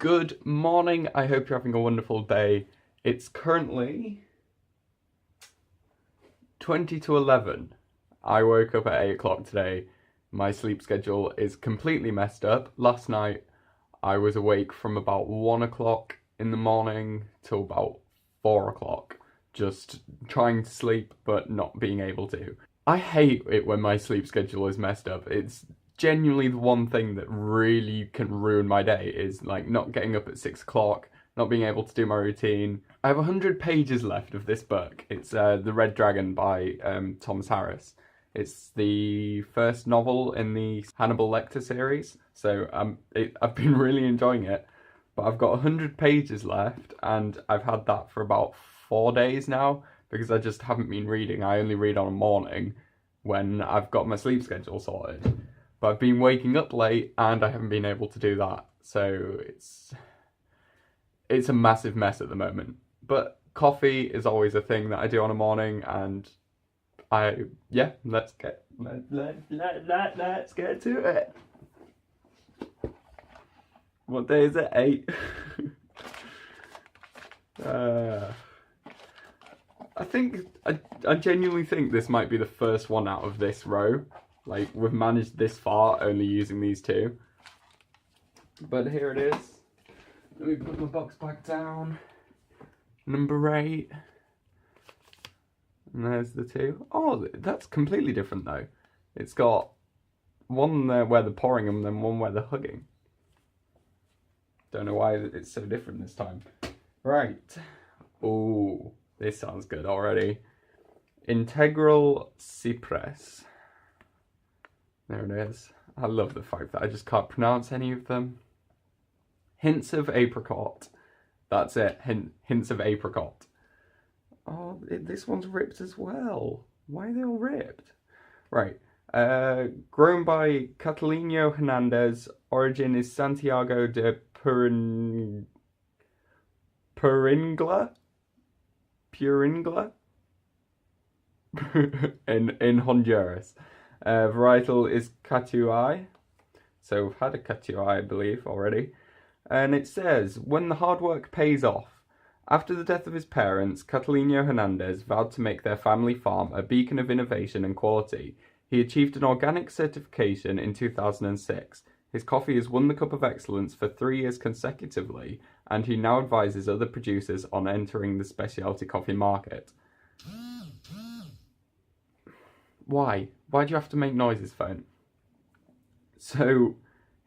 Good morning, I hope you're having a wonderful day. It's currently 20 to 11. I woke up at 8 o'clock today. My sleep schedule is completely messed up. Last night I was awake from about 1 o'clock in the morning till about 4 o'clock, just trying to sleep but not being able to. I hate it when my sleep schedule is messed up. It's genuinely the one thing that really can ruin my day, is like not getting up at 6 o'clock, not being able to do my routine. I have 100 pages left of this book. It's The Red Dragon by Thomas Harris. It's the first novel in the Hannibal Lecter series, so I've been really enjoying it. But I've got 100 pages left, and I've had that for about 4 days now, because I just haven't been reading. I only read on a morning when I've got my sleep schedule sorted. But I've been waking up late and I haven't been able to do that. So it's a massive mess at the moment. But coffee is always a thing that I do on a morning, and let's get to it. What day is it? 8. I genuinely think this might be the first one out of this row. Like, we've managed this far only using these two. But here it is. Let me put my box back down. Number 8. And there's the 2. Oh, that's completely different though. It's got one there where they're pouring them, then one where they're hugging. Don't know why it's so different this time. Right. Oh, this sounds good already. Integral Cypress. There it is. I love the fact that I just can't pronounce any of them. Hints of apricot. That's it. Hints of apricot. Oh, this one's ripped as well. Why are they all ripped? Right. Grown by Catalino Hernandez. Origin is Santiago de Puringla? in Honduras. Varietal is Catuai. So we've had a Catuai, I believe, already. And it says, when the hard work pays off. After the death of his parents, Catalino Hernandez vowed to make their family farm a beacon of innovation and quality. He achieved an organic certification in 2006. His coffee has won the Cup of Excellence for 3 years consecutively, and he now advises other producers on entering the specialty coffee market. Why? Why do you have to make noises, phone? So,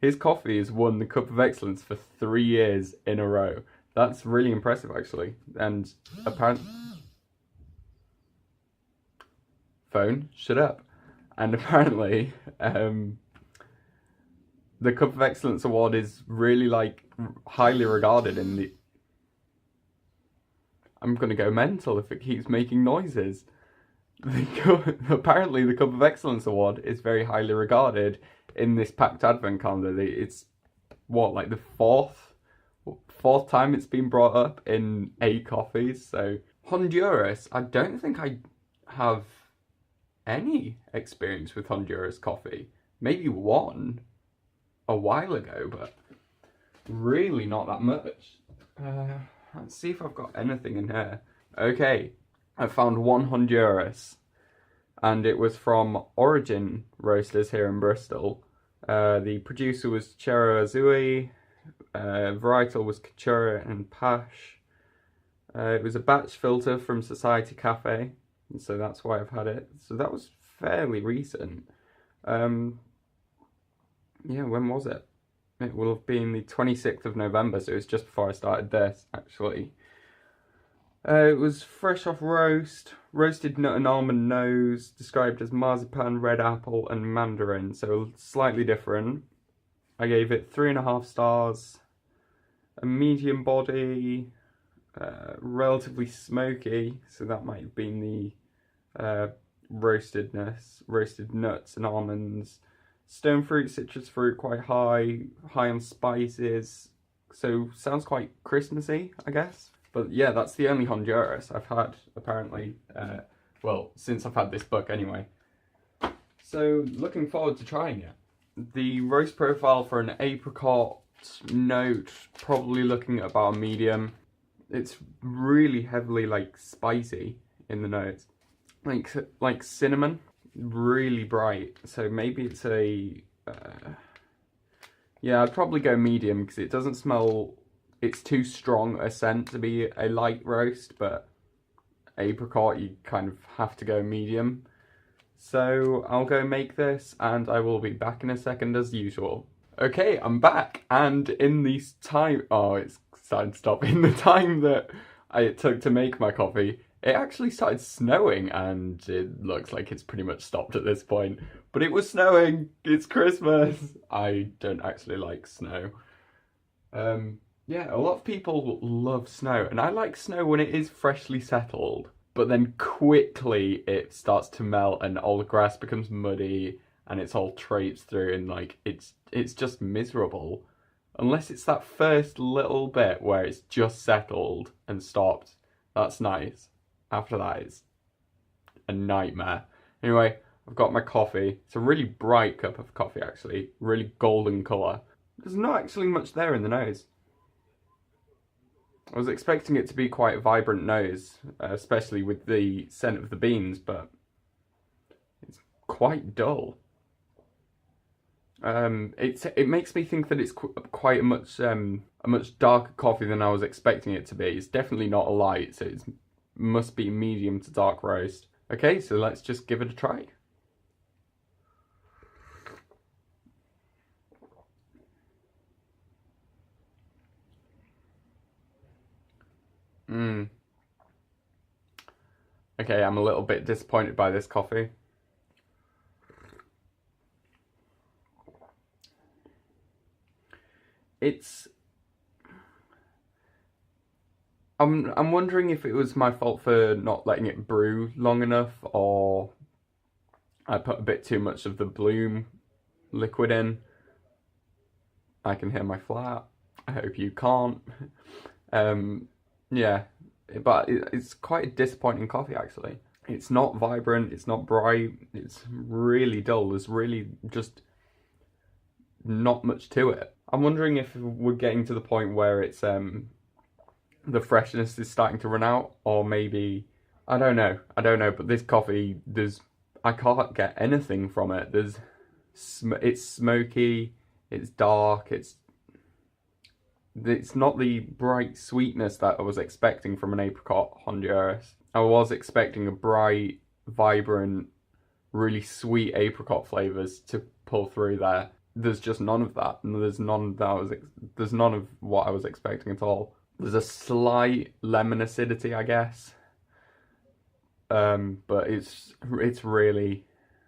his coffee has won the Cup of Excellence for 3 years in a row. That's really impressive, actually. And apparently... Phone, shut up. And apparently, the Cup of Excellence award is really, like, highly regarded in the... I'm gonna go mental if it keeps making noises. Apparently the Cup of Excellence award is very highly regarded in this packed advent calendar. It's what, like the fourth time it's been brought up in 8 coffees. So Honduras, I don't think I have any experience with Honduras coffee. Maybe one a while ago, but really not that much. Let's see if I've got anything in here. Okay, I found one Honduras, and it was from Origin Roasters here in Bristol. The producer was Chero Azui, varietal was Kachura and Pash. It was a batch filter from Society Cafe, and so that's why I've had it. So that was fairly recent. Yeah, when was it? It will have been the 26th of November, so it was just before I started this, actually. It was fresh off roast, roasted nut and almond nose, described as marzipan, red apple and mandarin, so slightly different. I gave it 3.5 stars, a medium body, relatively smoky, so that might have been the roastedness, roasted nuts and almonds. Stone fruit, citrus fruit, quite high on spices, so sounds quite Christmassy, I guess. But yeah, that's the only Honduras I've had, apparently, well, since I've had this book anyway. So, looking forward to trying it. The roast profile for an apricot note, probably looking at about a medium. It's really heavily like spicy in the notes, like cinnamon, really bright. So maybe it's a yeah, I'd probably go medium because it doesn't smell. It's too strong a scent to be a light roast, but apricot you kind of have to go medium. So I'll go make this and I will be back in a second as usual. Okay, I'm back, and in the time, oh, it's starting to stop. In the time that it took to make my coffee, it actually started snowing, and it looks like it's pretty much stopped at this point. But it was snowing, it's Christmas. I don't actually like snow. Yeah, a lot of people love snow, and I like snow when it is freshly settled. But then quickly it starts to melt and all the grass becomes muddy and it's all traipsed through, and like it's just miserable. Unless it's that first little bit where it's just settled and stopped. That's nice. After that it's a nightmare. Anyway, I've got my coffee. It's a really bright cup of coffee actually. Really golden colour. There's not actually much there in the nose. I was expecting it to be quite a vibrant nose, especially with the scent of the beans, but it's quite dull. It makes me think that it's quite a much darker coffee than I was expecting it to be. It's definitely not a light, so it must be medium to dark roast. Okay, so let's just give it a try. Okay, I'm a little bit disappointed by this coffee. I'm wondering if it was my fault for not letting it brew long enough, or I put a bit too much of the bloom liquid in. I can hear my flat. I hope you can't. Yeah, but it's quite a disappointing coffee actually. It's not vibrant, it's not bright, it's really dull. There's really just not much to it. I'm wondering if we're getting to the point where it's the freshness is starting to run out, or maybe I don't know, but this coffee, I can't get anything from it. It's smoky, it's dark, it's not the bright sweetness that I was expecting from an apricot Honduras. I was expecting a bright, vibrant, really sweet apricot flavours to pull through there. There's just none of that, and there's none of what I was expecting at all. There's a slight lemon acidity, I guess, but it's really,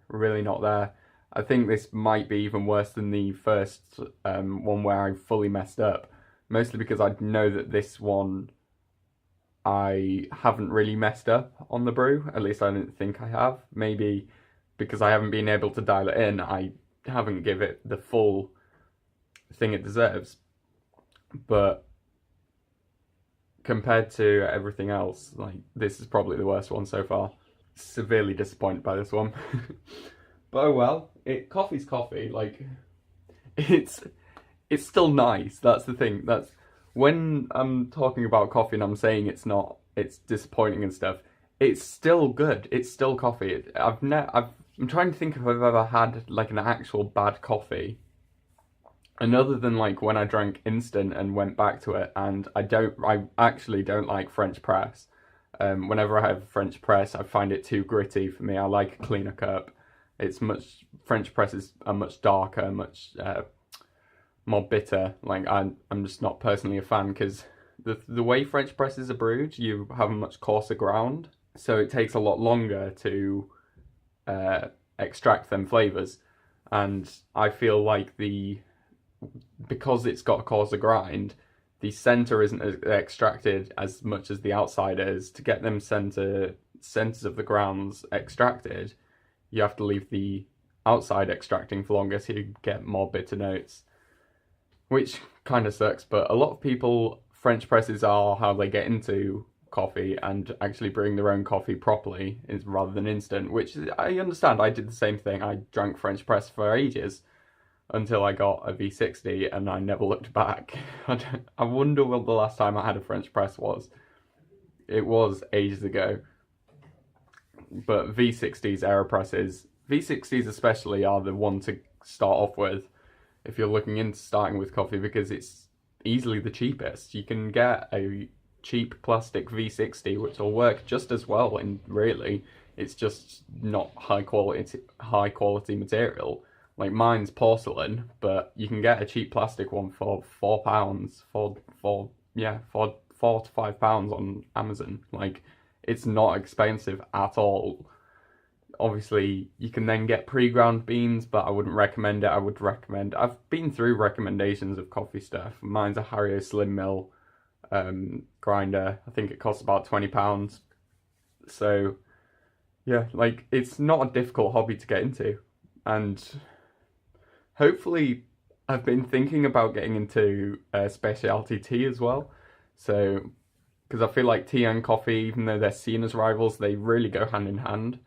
really not there. I think this might be even worse than the first one where I fully messed up. Mostly because I know that this one I haven't really messed up on the brew. At least I don't think I have. Maybe because I haven't been able to dial it in, I haven't give it the full thing it deserves. But compared to everything else, like, this is probably the worst one so far. Severely disappointed by this one. But oh well, coffee's coffee. Like, it's still nice. That's the thing. That's when I'm talking about coffee and I'm saying it's disappointing and stuff. It's still good. It's still coffee. I'm trying to think if I've ever had like an actual bad coffee, and other than like when I drank instant and went back to it, and I actually don't like French press. Whenever I have French press, I find it too gritty for me. I like a cleaner cup. French presses are much darker, much more bitter. Like, I'm just not personally a fan, because the way French presses are brewed, you have a much coarser ground, so it takes a lot longer to extract them flavours. And I feel like because it's got a coarser grind, the centre isn't extracted as much as the outside is. To get them centres of the grounds extracted, you have to leave the outside extracting for longer, so you get more bitter notes, which kind of sucks. But a lot of people, French presses are how they get into coffee and actually brewing their own coffee properly rather than instant, which I understand. I did the same thing. I drank French press for ages, until I got a V60 and I never looked back. I wonder what the last time I had a French press was. It was ages ago. But V60s, AeroPresses, V60s especially are the one to start off with if you're looking into starting with coffee, because it's easily the cheapest. You can get a cheap plastic V60 which will work just as well, and really it's just not high quality material. Like mine's porcelain, but you can get a cheap plastic one for £4 for £4 to £5 on Amazon. Like, it's not expensive at all. Obviously, you can then get pre-ground beans, but I wouldn't recommend it. I've been through recommendations of coffee stuff. Mine's a Hario Slim Mill grinder. I think it costs about £20. So, yeah, like, it's not a difficult hobby to get into. And hopefully, I've been thinking about getting into specialty tea as well. So, because I feel like tea and coffee, even though they're seen as rivals, they really go hand in hand.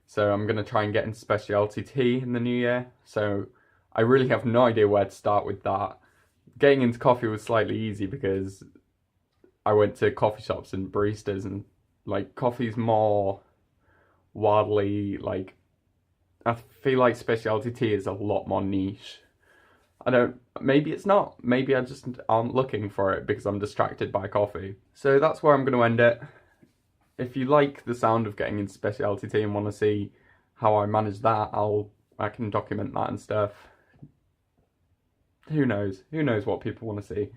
So I'm going to try and get into specialty tea in the new year. So I really have no idea where to start with that. Getting into coffee was slightly easy because I went to coffee shops and baristas, and like coffee's more wildly, like, I feel like specialty tea is a lot more niche. Maybe it's not. Maybe I just aren't looking for it because I'm distracted by coffee. So that's where I'm going to end it. If you like the sound of getting into specialty tea and want to see how I manage that, I can document that and stuff. Who knows? Who knows what people want to see?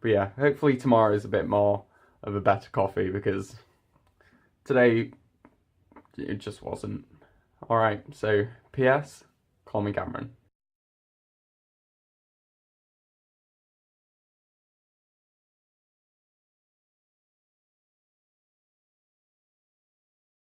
But yeah, hopefully tomorrow is a bit more of a better coffee, because today it just wasn't. Alright, so P.S. Call me Cameron.